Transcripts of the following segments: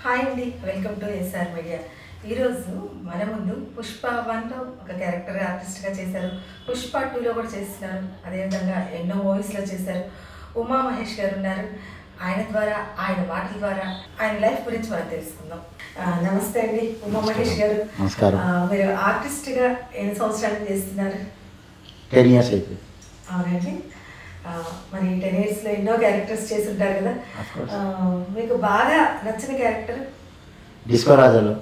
Hi అండి, welcome to SR media. ఈరోజు మన ముందు పుష్ప 1లో ఒక క్యారెక్టర్ ఆర్టిస్ట్గా చేశారు, పుష్ప 2లో కూడా చేస్తున్నారు, అదేవిధంగా ఎన్నో మూవీస్లో చేశారు. ఉమా మహేష్ గారు ఉన్నారు. ఆయన ద్వారా, ఆయన మాటల ద్వారా ఆయన లైఫ్ గురించి మనం తెలుసుకుందాం. నమస్తే అండి ఉమా మహేష్ గారు. నమస్కారం. మీరు ఆర్టిస్ట్గా ఎన్ని సంవత్సరాలు చేస్తున్నారు? 10 years అయిపోయింది. అవునండి. మరి 10 yearsలో ఎన్నో క్యారెక్టర్స్ చేసి ఉంటారు కదా. మీకు బాగా నచ్చిన క్యారెక్టర్? డిస్కో రాజాలో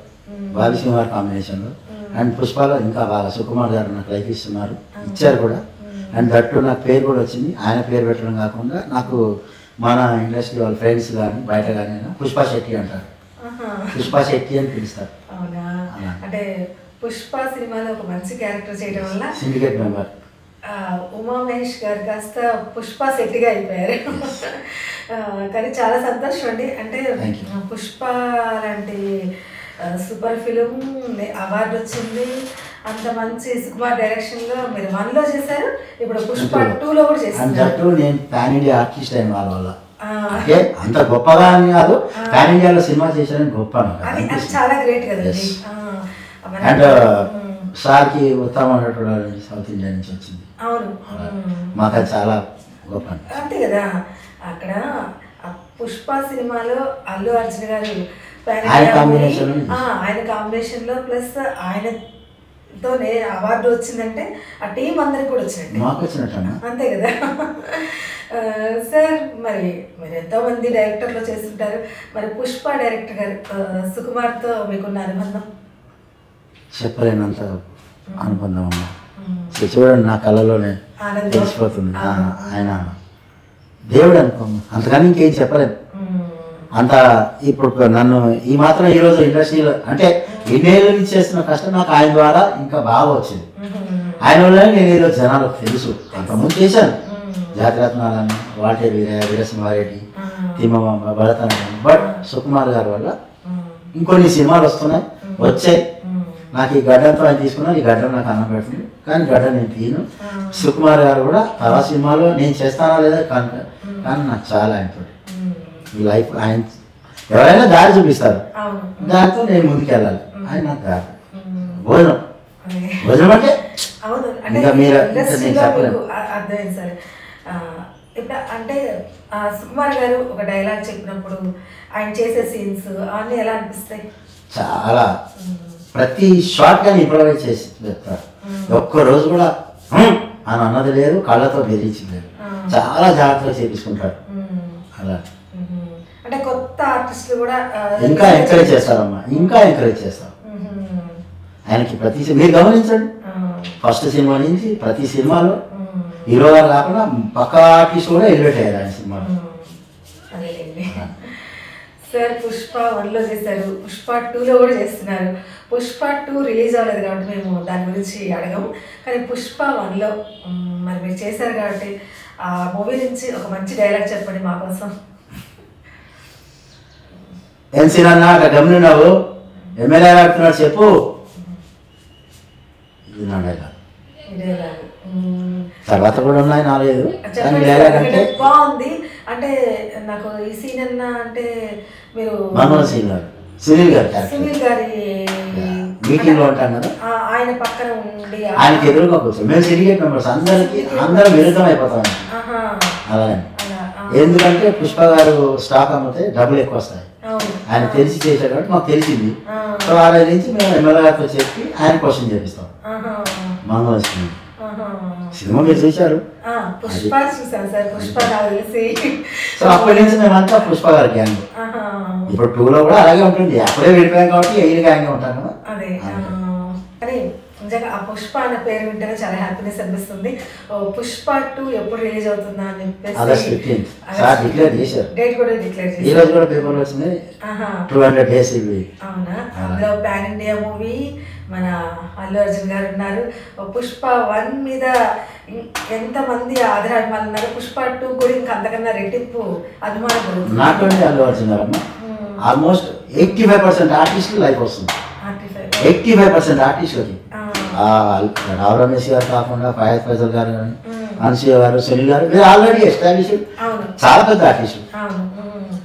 బాలసింహార్ కాంబినేషన్లో అండ్ పుష్పలో ఇంకా బాగా సుకుమార్ గారు నాకు లైఫ్ ఇచ్చారు కూడా. అండ్ దట్టు నాకు పేరు కూడా వచ్చింది. ఆయన పేరు పెట్టడం కాకుండా నాకు మన ఇండస్ట్రీ వాళ్ళ ఫ్రెండ్స్ కానీ బయట కానీ పుష్ప శెట్టి అంటారు, పుష్ప శెట్టి అని పిలుస్తారు. అవునా? అంటే పుష్ప సినిమాలో ఒక మంచి క్యారెక్టర్ చేయడం వల్ల సిండికేట్ మెంబర్ ఉమా మహేష్ గారు కాస్త పుష్ప శెట్టిగా అయిపోయారు. కానీ చాలా సంతోషం అండి. అంటే పుష్ప లాంటి సూపర్ ఫిలిం అవార్డు వచ్చింది, అంత మంచి సుకుమార్ డైరెక్షన్లో మీరు 1లో చేశారు, ఇప్పుడు పుష్ప 2లో కూడా చేశారు. నేను పాన్ ఇండియా ఆర్టిస్ట్ అయిన వాళ్ళ వల్ల అంటే అంత గొప్పగా అని కాదు, పాన్ ఇండియాలో సినిమా చేశారని గొప్ప అది చాలా గ్రేట్ కదండి. అండ్ సార్కి ఉత్తమ నటుడు సౌత్ ఇండియా నుంచి వచ్చింది. అవును, మాకు అది చాలా గొప్ప. అంతే కదా. అక్కడ పుష్ప సినిమాలో అల్లు అర్జున్ గారు ఆయన కాంబినేషన్లో ప్లస్ ఆయనతోనే అవార్డు వచ్చిందంటే ఆ టీం అందరికి కూడా వచ్చినట్టు మాకు వచ్చినట్టు అంతే కదా. సార్, మరి మీరు ఎంతోమంది డైరెక్టర్లో చేస్తుంటారు, మరి పుష్ప డైరెక్టర్ గారు సుకుమార్తో మీకున్న అనుబంధం? చెప్పలేనంత అనుబంధం అమ్మా. చూడండి, నా కళలోనే తెలిసిపోతుంది. ఆయన దేవుడు అనుకోమ్మా, అంతకని ఇంకేం చెప్పలేదు. అంత ఇప్పుడు నన్ను ఈ మాత్రం ఈరోజు ఇండస్ట్రీలో అంటే ఇన్నేళ్ళ నుంచి చేస్తున్న కష్టం నాకు ఆయన ద్వారా ఇంకా బాగా వచ్చింది. ఆయన వల్లనే నేను ఈరోజు జనాలకు తెలుసు. అంతకుముందు చేశాను జాతిరత్నాలని, వాటే వీరసింహారెడ్డి, తిమ్మమ్మ, భరతనాట్యం. బట్ సుకుమార్ గారి వల్ల ఇంకొన్ని సినిమాలు వచ్చాయి. నాకు ఈ గడ్డంతో ఆయన తీసుకున్నా, ఈ గడ్డం నాకు అన్నం పెడుతుంది, కానీ గడ్డ నేను తీయను. సుకుమార్ గారు కూడా తర్వాత సినిమాలో నేను చేస్తానా లేదా కానీ నాకు చాలా ఆయనతో ఈ లైఫ్. ఆయన ఎవరైనా దారి చూపిస్తారు, దాంతో నేను ముందుకెళ్ళాలి. ఆయన నాకు దారి. భోజనం అంటే ఇంకా మీరు చెప్పలేదు. అర్థమైంది సార్. ఇప్పుడు అంటే సుకుమార్ గారు ఒక డైలాగ్ చెప్పినప్పుడు ఆయన చేసే సీన్స్ అవన్నీ ఎలా అనిపిస్తాయి? చాలా ప్రతి షార్ట్ కానీ ఇంప్రూవైజ్ చేసి చెప్తారు. ఒక్కరోజు కూడా అని అన్నది లేదు, కళ్ళతో బెదిరించింది లేదు. చాలా జాగ్రత్తగా చేపించుకుంటారు. అలా అంటే కొత్త ఆర్టిస్టులు కూడా ఇంకా ఎంకరేజ్ చేస్తారమ్మా, ఇంకా ఎంకరేజ్ చేస్తారు. ఆయనకి ప్రతి మీరు గమనించండి, ఫస్ట్ సినిమా నుంచి ప్రతి సినిమాలో హీరో గారు కాకుండా పక్క ఆర్టిస్ట్ కూడా ఎలివేట్ అయ్యారు ఆయన సినిమాలో. సార్, పుష్ప 1లో చేశారు, పుష్ప 2లో కూడా చేస్తున్నారు. పుష్ప 2 రిలీజ్ అవ్వలేదు కాబట్టి మేము దాని గురించి అడగము, కానీ పుష్ప 1లో మరి మీరు చేశారు కాబట్టి ఆ మూవీ నుంచి ఒక మంచి డైలాగ్ చెప్పండి మా కోసం. ఏం సీనన్నా అక్కడ గమనినావు, ఎమ్మెల్యే ఆడుతున్నాడు చెప్పు. ఇది నా డైలాగ్. తర్వాత కూడా ఉన్నాయి 4-5 బాగుంది. అంటే నాకు ఈ సీన్ అన్నా అంటే మీరు మనోహర్ సింగ్ గారు, సునీల్ గారి మీటింగ్ లో ఉంటాం కదా, ఆయన పక్కన ఉండి ఆయనకి ఎదురుగా కూర్చో. మేము సిండికేట్ మెంబర్స్ అందరం విరుద్ధం అయిపోతాం అలాగే. ఎందుకంటే పుష్ప గారు స్టాక్ అమ్మితే డబ్బులు ఎక్కువ వస్తాయి. ఆయన తెలిసి చేశాడు కాబట్టి మాకు తెలిసింది. సో ఆ రోజు నుంచి మేము ఎమ్మెల్యే గారితో చెప్పి ఆయన క్వశ్చన్ చేపిస్తాం. మనోహర్ సింగ్ సినిమా మీరు చూశారు, సో అప్పటి నుంచి మేమంతా పుష్ప గారి గ్యాంగ్. ఇప్పుడు 2లో కూడా అలాగే ఉంటుంది. అప్పుడే విడిపోయాం కాబట్టి 8 గ్యాంగ్ ఉంటాం కదా. కానీ నిజంగా ఆ పుష్ప అనే పేరు వింటేనే చాలా హ్యాపీనెస్ అనిపిస్తుంది. పుష్ప 2 ఎప్పుడు రిలీజ్ అవుతుందా అని August 15th డిక్లేర్ చేశారు. డేట్ కూడా డిక్లేర్ చేశారు. ఈ రోజు కూడా పేపర్ వచ్చింది 200 days ఇవి. అవునా? అందులో పాన్ ఇండియా మూవీ, మన అల్లు అర్జున్ గారు ఉన్నారు. పుష్ప 1 మీద ఎంతమంది ఆదరాభిమానులు ఉన్నారు, పుష్ప 2 కూడా ఇంకా అంతకన్నా రెట్టింపు అభిమానులు. నాకంటే అల్లు అర్జున్ గారు ఆల్మోస్ట్ 85% ఆర్టిస్టులు లైఫ్ వస్తుంది. 85% ఆర్టిస్టులకి రావు రమేష్ గారు కాకుండా ఫయాజ్ ఫైజల్ గారు కానీ, అనసూయ గారు, సునీల్ గారు, మీరు ఆల్రెడీ ఎస్టాబ్లిష్డ్ చాలా పెద్ద ఆర్టిస్టులు.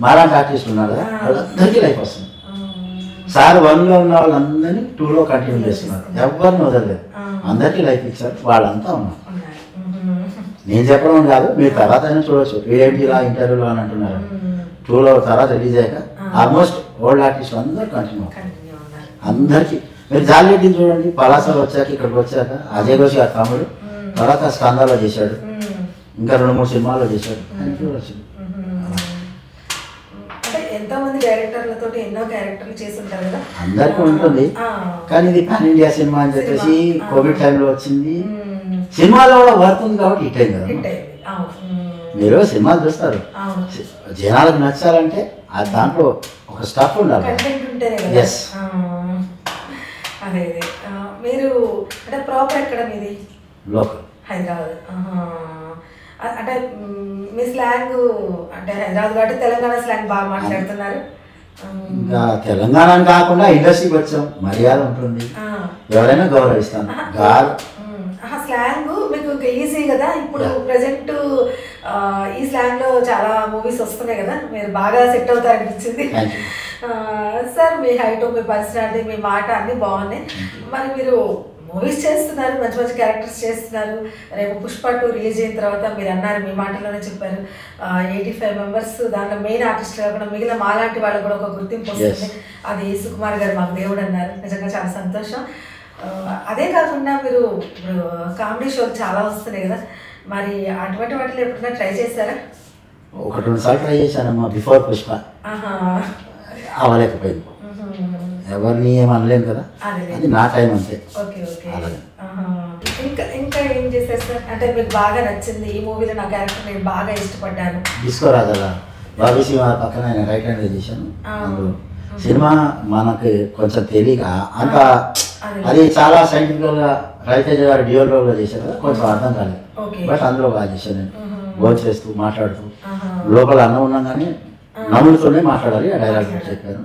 మాలాంటి ఆర్టిస్టులు ఉన్నారు కదా, వాళ్ళందరికీ లైఫ్ వస్తుంది. సార్ 1లో ఉన్న వాళ్ళందరినీ 2లో కంటిన్యూ చేస్తున్నారు, ఎవరిని వదలలేదు, అందరికీ లైఫ్ ఇచ్చారు, వాళ్ళంతా ఉన్నారు. నేను చెప్పడం కాదు, మీరు తర్వాత అయినా చూడవచ్చు, ఏంటిలా ఇంటర్వ్యూలో అని అంటున్నారు. 2లో తర్వాత రిలీజ్ అయ్యాక ఆల్మోస్ట్ ఓల్డ్ ఆర్టిస్ట్ అందరూ కంటిన్యూ అందరికీ. మీరు జాలిరెడ్డిని చూడండి, పలాసలో వచ్చాక ఇక్కడికి వచ్చాక అజయ్ ఘోష్ గారు తమ్ముడు, తర్వాత స్కందాలో చేశాడు, ఇంకా 2-3 సినిమాల్లో చేశాడు, అని చూడవచ్చు. ఎంతోమంది డైరెక్టర్లతో ఎన్నో క్యారెక్టర్లు చేసి ఉంటారు కదా, అందరికీ ఉంటుంది. కానీ ఇది పాన్ ఇండియా సినిమా అని చెప్పేసి కోవిడ్ టైంలో వచ్చింది, సినిమాలో కూడా వర్క్ ఉంది కాబట్టి హిట్ అయింది కదా. మీరు సినిమాలు చూస్తారు, జనాలకు నచ్చాలంటే దాంట్లో ఒక స్టఫ్ ఉండాలి. ఎస్. అదే మీరు అంటే ప్రాపర్ ఎక్కడ మీది? లోకల్ హైదరాబాద్. అంటే మీ స్లాంగ్ అంటే హైదరాబాద్ కాబట్టి తెలంగాణ స్లాంగ్ బాగా మాట్లాడుతున్నారు. ఇంకా తెలంగాణ కాకుండా ఇండస్ట్రీకి వచ్చాం, మర్యాద ఉంటుంది, ఎవరైనా గౌరవిస్తాను. స్లాంగ్ మీకు ఇంకా ఈజీ కదా, ఇప్పుడు ప్రజెంట్ ఈ స్లాంగ్లో చాలా మూవీస్ వస్తున్నాయి కదా, మీరు బాగా సెట్ అవుతారు అనిపించింది. సార్ మీ హైట్, మీ పర్సనాలిటీ, మీ మాట అన్నీ బాగున్నాయి. మరి మీరు మూవీస్ చేస్తున్నారు, మంచి మంచి క్యారెక్టర్స్ చేస్తున్నారు. రేపు పుష్ప 2 రిలీజ్ అయిన తర్వాత మీరు అన్నారు, మీ మాటల్లోనే చెప్పారు, 85 మెంబర్స్ దాంట్లో మెయిన్ ఆర్టిస్ట్ కాకుండా మిగిలిన మాలాంటి వాళ్ళకు కూడా ఒక గుర్తింపు వస్తుంది, అది సుకుమార్ గారు మాకు దేవుడు అన్నారు. నిజంగా చాలా సంతోషం. అదే కాకుండా మీరు కామెడీ షోలు చాలా వస్తున్నాయి కదా, మరి అటువంటి వాటిలో ఎప్పుడైనా ట్రై చేశారా? 1-2 సార్లు ట్రై చేశానమ్మా, బిఫోర్ పుష్ప. అవ్వలేకపోయింది, ఎవరిని ఏమనలేను కదా, అది నా టైం అంతే. Okay okay. ఇంకా ఇంకా ఏం చేశారు సార్, అంటే మీకు బాగా నచ్చింది ఈ మూవీలో నా క్యారెక్టర్ నేను బాగా ఇష్టపడ్డాను? డిస్కో రాజాలా బాబీ సినిమా పక్కన ఆయన రైట్ హ్యాండ్ చేశాను. అందులో సినిమా మనకి కొంచెం తెలియక అంత, అది చాలా సైంటిఫికల్ గా రవితేజ గారు డ్యూయల్ రోల్ లో చేశారు కదా, కొంచెం అర్థం కాలేదు. బట్ అందులో బాగా చేశాను నేను, భోజనం చేస్తూ మాట్లాడుతూ, లోపల అన్నం ఉన్నా కానీ నమ్ములతోనే మాట్లాడాలి ఆ డైలాగ్ చెప్పాను.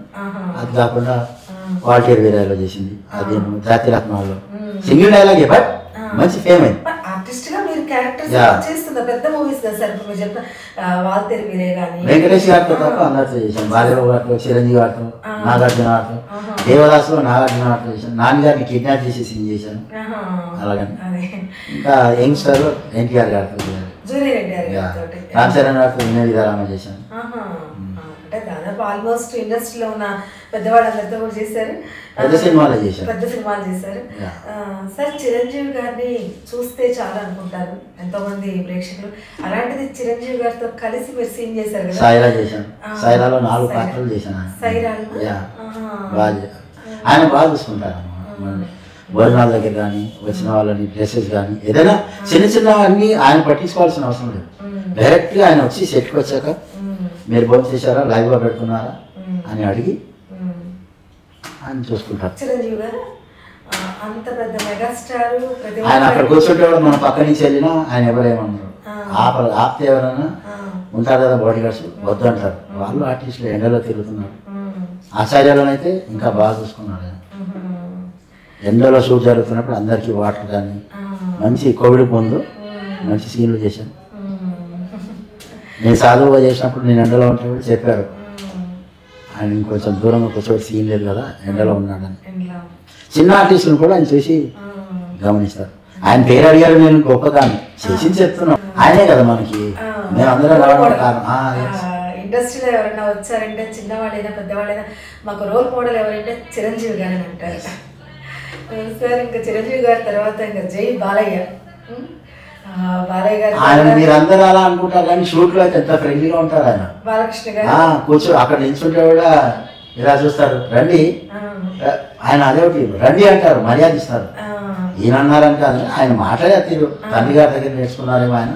అది కాకుండా వాల్టీర్ వీరాలో చేసింది, అది జాతి రత్నాల్లో సింగిల్ డైలాగే, బట్ మంచి ఫేమ్ అయింది. పెద్ద మూవీస్ కదా సార్, మీరు చెప్పిన వాల్తేరు వీరే కానీ వెంకటేష్ గారితో తప్ప అందరితో చేశాను, బాలరావు గారితో, చిరంజీవి గారితో, నాగార్జున గారితో, దేవదాసులో నాగార్జున గారితో చేశాను, నాన్నగారిని కిడ్నాప్ చేసి సీన్ చేశాను. అలాగని ఇంకా యంగ్స్టర్ ఎన్టీఆర్ గారితో, రామ్ చరణ్ గారితో వినయ విధారామ చేశాను. అంటే దాదాపు ఆల్మోస్ట్ ఇండస్ట్రీలో ఉన్న పెద్దవాళ్ళందరితో కూడా చేశారు, పెద్ద సినిమాలు చేశారు. సార్ చిరంజీవి గారిని చూస్తే చాలా అనుకుంటారు ఎంతోమంది ప్రేక్షకులు, అలాంటిది చిరంజీవి గారితో కలిసి మీరు సీన్ చేశారు కదా? సైరా చేశాను, సైరాలో 4 పాత్రలు చేశాను. ఆయన బాగా చూసుకుంటారు, భోజనాల దగ్గర కానీ, వచ్చిన వాళ్ళని డ్రెస్సెస్ కానీ, ఏదైనా చిన్న చిన్నవన్నీ ఆయన పట్టించుకోవాల్సిన అవసరం లేదు. డైరెక్ట్గా ఆయన వచ్చి సెట్కి వచ్చాక మీరు భోజనం చేశారా, లైవ్గా పెడుతున్నారా అని అడిగి ఆయన చూసుకుంటారు. చిరంజీవి గారు అంత పెద్ద మెగాస్టార్, ఆయన అక్కడ కూర్చుంటే కూడా మన పక్క నుంచి వెళ్ళినా ఆయన ఎవరేమన్నారు, ఆపితే ఎవరైనా ఉంటారు కదా బాడీ గార్డ్స్, వద్దు అంటారు. వాళ్ళు ఆర్టిస్టులు ఎండలో తిరుగుతున్నారు. ఆచార్యాలనైతే ఇంకా బాగా చూసుకున్నాడు ఆయన. ఎండలో షూట్ జరుగుతున్నప్పుడు అందరికీ వాటర్ కానీ, మంచి కోవిడ్ ముందు మంచి సీన్లు చేశాను. నేను సాధువుగా చేసినప్పుడు నేను ఎండలో ఉంటే చెప్పారు, ఆయన ఇంకొంచెం దూరంగా కూర్చోబెట్టి సీన్ లేదు కదా, ఎండలో ఉన్నాడని. చిన్న ఆర్టిస్టులను కూడా ఆయన చూసి గమనిస్తారు. ఆయన పేరు అడిగారు, నేను గొప్పదాన్ని చేసి చెప్తున్నాను, ఆయనే కదా మనకి, మేము అందరం రావడం కారణం. ఇండస్ట్రీలో ఎవరైనా వచ్చారంటే చిన్నవాళ్ళైనా పెద్దవాళ్ళైనా మాకు రోల్ మోడల్ ఎవరంటే చిరంజీవి గారు అని అంటారు సార్. ఇంకా చిరంజీవి గారి తర్వాత ఇంకా జై బాలయ్య. బాలయ్య గారు ఆయన మీరందరూ అలా అనుకుంటారు కానీ షూట్ లో అయితే ఎంత ఫ్రెండ్లీగా ఉంటారు ఆయన. బాలకృష్ణ గారు కూర్చో అక్కడ నిల్చుంటే కూడా ఇలా చూస్తారు, రండి, ఆయన అదే ఒకటి రండి అంటారు, మర్యాద ఇస్తారు. ఈయన అన్నారని కాదు, ఆయన మాట్లాడే తీరు తండ్రి గారి దగ్గర నేర్చుకున్నారేమో ఆయన.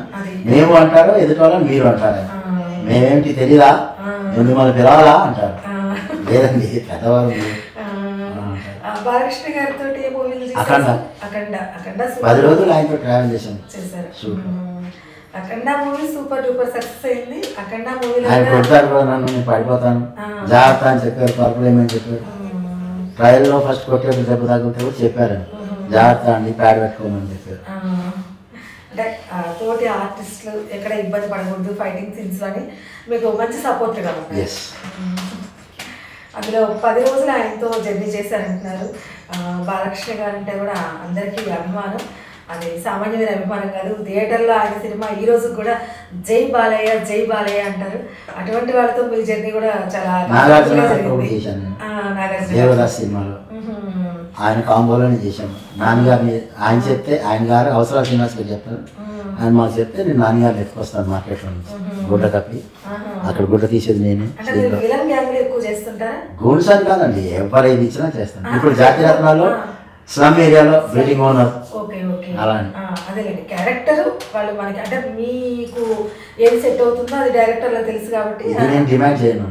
మేము అంటారు, ఎదుటి వాళ్ళని మీరు అంటారు. మేమేంటి తెలీదా, మేము మిమ్మల్ని పిలవాలా అంటారు. లేదండి పెద్దవాళ్ళు. బాలకృష్ణ గారితో అఖండ 10 రోజులు ఆయనతో ట్రావెల్ చేశాను. అఖండ మూవీ సూపర్ డూపర్ సక్సెస్ అయింది. అఖండ మూవీలో ఆయన కొడతారు కూడా నన్ను, నేను పడిపోతాను జాగ్రత్త అని చెప్పారు, పర్పులేమని చెప్పారు. ట్రయల్లో ఫస్ట్ కొట్టేప్పుడు దెబ్బ తగ్గితే కూడా చెప్పారు, జాగ్రత్త అండి ప్యాడ్ పెట్టుకోమని చెప్పారు. అంటే తోటి ఆర్టిస్టులు ఎక్కడ ఇబ్బంది పడకూడదు ఫైటింగ్ సీన్స్ అని మీకు మంచి సపోర్ట్ కదా. అందులో 10 రోజులు ఆయనతో జర్నీ చేశారంటున్నారు. బాలకృష్ణ గారు అంటే కూడా అందరికీ అభిమానం, అది సామాన్యమైన అభిమానం కాదు. థియేటర్లో ఆయన సినిమా ఈ రోజు కూడా జై బాలయ్య జై బాలయ్య అంటారు. అటువంటి వాళ్ళతో మీ జర్నీ కూడా చాలా నాగార్జున నాగార్జున సినిమాలో ఆయన కాంబోలోనే చేశాను. నాన్నగారిని ఆయన చెప్తే ఆయన గారు అవసరాలు శ్రీనివాస్ గారు చెప్తారు, ఆయన మాకు చెప్తే నేను నాన్నగారిని ఎత్తుకొస్తాను మార్కెట్లో నుంచి గుడ్డ కప్పి, అక్కడ గుడ్డ తీసేది నేనే. గూడ్స్ అని కాదండి, ఎవరు ఏది ఇచ్చినా చేస్తాను. ఇప్పుడు జాతీయ రత్నాల్లో స్లమ్ ఏరియాలో బిల్డింగ్ ఓనర్ అలా అదేలేండి క్యారెక్టర్ వాళ్ళు మనకి అంటే మీకు ఏది సెట్ అవుతుందో అది డైరెక్టర్లో తెలుసు కాబట్టి నేను డిమాండ్ చేయను.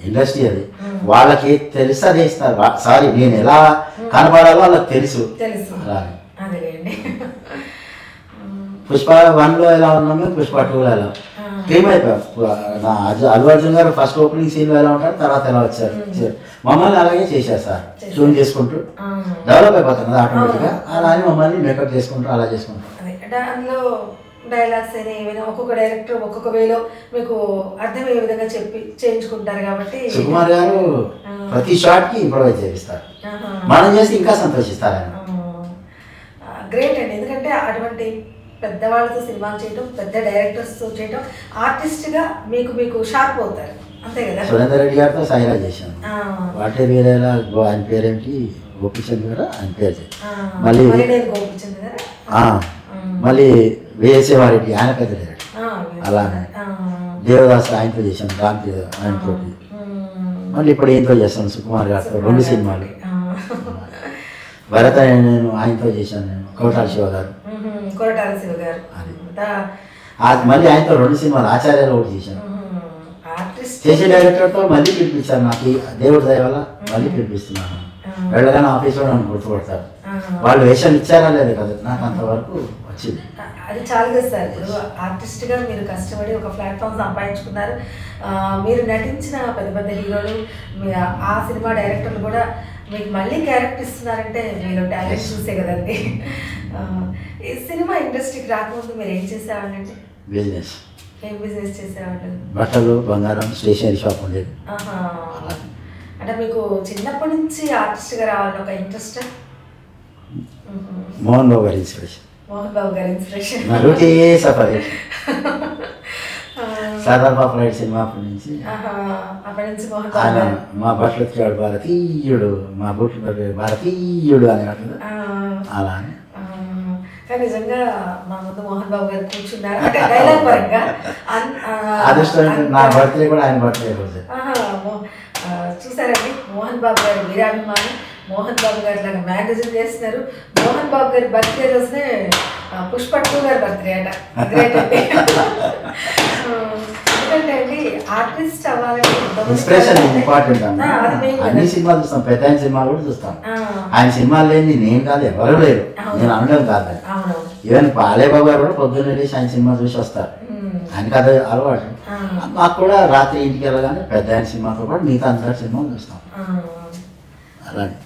ఇండస్ట్రీ అది వాళ్ళకి తెలుసు, అదే ఇస్తారు. సారీ నేను ఎలా కనబడాలో వాళ్ళకి తెలుసు. అలా అదేలేండి. పుష్ప 1లో ఎలా ఉన్నామో పుష్ప 2లో ఎలా క్లీమ్ అయిపోయాం. అల్లు అర్జున్ గారు ఫస్ట్ ఓపెనింగ్ సీన్లో ఎలా ఉంటారు, తర్వాత ఎలా వచ్చారు, మమ్మల్ని అలాగే చేశారు సార్. ట్యూన్ చేసుకుంటూ డెవలప్ అయిపోతాం కదా ఆటోమేటిక్గా, అలా అని మమ్మల్ని మేకప్ చేసుకుంటూ అలా చేసుకుంటాం. అందులో డైలాగ్స్ అయినా ఏమైనా ఒక్కొక్క డైరెక్టర్ ఒక్కొక్క వేలో మీకు అర్థమయ్యే విధంగా చెప్పి చేయించుకుంటారు కాబట్టి సుకుమార్ గారు ప్రతి షాట్కి ఇంప్రూవైజ్ చేపిస్తారు, మనం చేసి ఇంకా సంతోషిస్తారు ఆయన. గ్రేట్ అండి. ఎందుకంటే అటువంటి పెద్దవాళ్ళతో సినిమాలు చేయటం, పెద్ద డైరెక్టర్స్తో చేయటం, ఆర్టిస్ట్గా మీకు షార్ప్ అవుతారు అంతే కదా. సురేందర్ రెడ్డి గారితో సాయిరా చేశాను. వాటే వేరేలా ఆయన పేరేంటి గోపిచంద్ గారు ఆయన పేరు. మళ్ళీ గోపిచంద్ గారు మళ్ళీ వేసేవారెడ్డి ఆయన పెద్ద డైరెక్టర్. అలానే దేవదాస్ ఆయనతో చేశాను, రామ్కి ఆయనతో. మళ్ళీ ఇప్పుడు ఈయనతో చేస్తాను సుకుమార్ గారితో 2 సినిమాలు. భరత నేను ఆయనతో చేశాను, నేను కోటాల శివ గారు. మళ్ళీ ఆయనతో 2 సినిమాలు ఆచార్యాలు ఒకటి చేశాను. చేసే డైరెక్టర్తో మళ్ళీ పిలిపించాను. నాకు దేవుడి దయ వల్ల మళ్ళీ పిలిపిస్తున్నాను. వెళ్ళగానే ఆఫీస్లో నన్ను గుర్తుపడతారు. వాళ్ళు వేషాలు ఇచ్చారా లేదు కదా, నాకు అంతవరకు వచ్చింది. అది చాలా కదా సార్. ఇప్పుడు ఆర్టిస్ట్గా మీరు కష్టపడి ఒక ప్లాట్ఫామ్ సంపాదించుకున్నారు. మీరు నటించిన పెద్ద పెద్ద హీరోలు, ఆ సినిమా డైరెక్టర్లు కూడా మీకు మళ్ళీ క్యారెక్టర్ ఇస్తున్నారంటే మీరు టాలెంట్ చూసే కదండి. ఈ సినిమా ఇండస్ట్రీకి రాకముందు మీరు ఏం చేసేవాళ్ళండి? బిజినెస్. ఏం బిజినెస్ చేసేవాళ్ళు? బట్టలు, బంగారం, స్టేషనరీ షాప్ ఉండేది. అంటే మీకు చిన్నప్పటి నుంచి ఆర్టిస్ట్గా రావాలని ఒక ఇంట్రెస్ట్? మోహన్ బాబు గారి ఇన్స్పిరేషన్. మోహన్ బాబు గారి ఇన్స్పిరేషన్. నా రూటే సఫర్ సర్దార్ బాబు రైడ్ సినిమా అప్పటి నుంచి ఆయన మా బట్టలు ఎత్తుకాడు భారతీయుడు, మా బూట్లు భారతీయుడు అనేవాడు. అలా అని నిజంగా మా ముందు మోహన్ బాబు గారు కూర్చున్నారు అంటే డైలాగ్ పరంగా. అదృష్టం నా బర్త్డే కూడా ఆయన బర్త్డే రోజు. చూసారండి, మోహన్ బాబు గారు వీరాభిమాని. మోహన్ బాబు గారు లాగా మ్యాగజైన్ చేస్తున్నారు. మోహన్ బాబు గారి బర్త్డే రోజునే పుష్ప 2 గారి బర్త్డే అట. గ్రేట్ అండి. ఎందుకంటే అండి ఆర్టిస్ట్ అవ్వాలంటే ఇన్స్పిరేషన్ ఇంపార్టెంట్ అన్న. అన్ని సినిమాలు చూస్తాం, పెద్ద ఆయన సినిమాలు కూడా చూస్తాం. ఆయన సినిమాలు లేని నేను కాదు, ఎవరు లేరు. నేను అనడం కాదు. ఈవెన్ బాలయ్యబాబు గారు కూడా పొద్దున్న లేచి ఆయన సినిమా చూసి వస్తారు. ఆయనకి అది అలవాటు. మాకు కూడా రాత్రి ఇంటికి వెళ్ళగానే పెద్ద ఆయన సినిమాతో పాటు మిగతా అందరి సినిమాలు చూస్తాం. అలాగే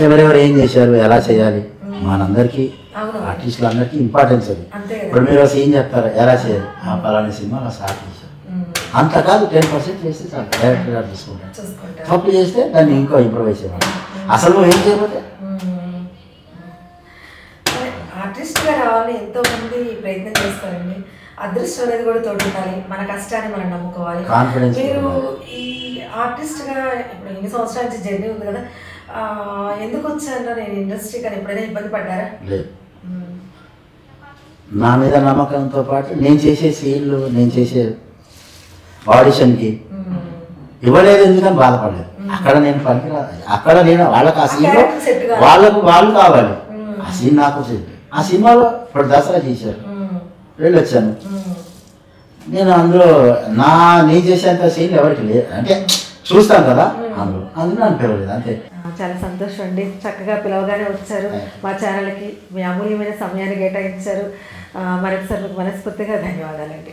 ఎవరెవరు ఏం చేశారు, ఎలా చేయాలి, మనందరికీ ఆర్టిస్టులు అందరికీ ఇంపార్టెన్స్ అది. ఇప్పుడు మీరు ఏం చెప్తారు, ఎలా చేయాలి, ఆ పలానా సినిమాలో స్టార్ట్ చేశారు అంత కాదు, 10% చేస్తే చాలు, డైరెక్టర్ గారు చూసుకుంటారు. తప్పు చేస్తే దాన్ని ఇంకో ఇంప్రూవైజ్ చేయాలి. అసలు నువ్వు ఏం చేయకపోతే ఆర్టిస్ట్గా రావాలని ఎంతో మంది ప్రయత్నం చేస్తారండి. అదృష్టం అనేది కూడా తోడు ఉండాలి, మన కష్టాన్ని మనం నమ్ముకోవాలి. కాన్ఫిడెన్స్. మీరు ఈ ఆర్టిస్ట్గా ఇప్పుడు ఎన్ని సంవత్సరాల నుంచి జర్నీ ఉంది కదా, ఎందుకు వచ్చారో నేను ఇండస్ట్రీ కానీ ఎప్పుడైనా ఇబ్బంది పడ్డారా? లేదు, నా మీద నమ్మకంతో పాటు నేను చేసే సీన్లు, నేను చేసే ఆడిషన్కి ఇవ్వలేదు ఎందుకని బాధపడలేదు. అక్కడ నేను పనికిరా, అక్కడ నేను వాళ్ళకి ఆ సీన్లో వాళ్ళు కావాలి, ఆ సీన్ నాకు ఆ సినిమాలో ఇప్పుడు దసరా చేశారు, వెళ్ళొచ్చాను. నేను అందులో నేను చేసేంత సీన్లు ఎవరికి లేదు, అంటే చూస్తాను కదా అందులో నన్ను పిలవలేదు అంతే. చాలా సంతోషం అండి, చక్కగా పిలవగానే వచ్చారు మా ఛానల్కి, మీ అమూల్యమైన సమయాన్ని కేటాయించారు. మరొకసారి మీకు మనస్ఫూర్తిగా ధన్యవాదాలండి.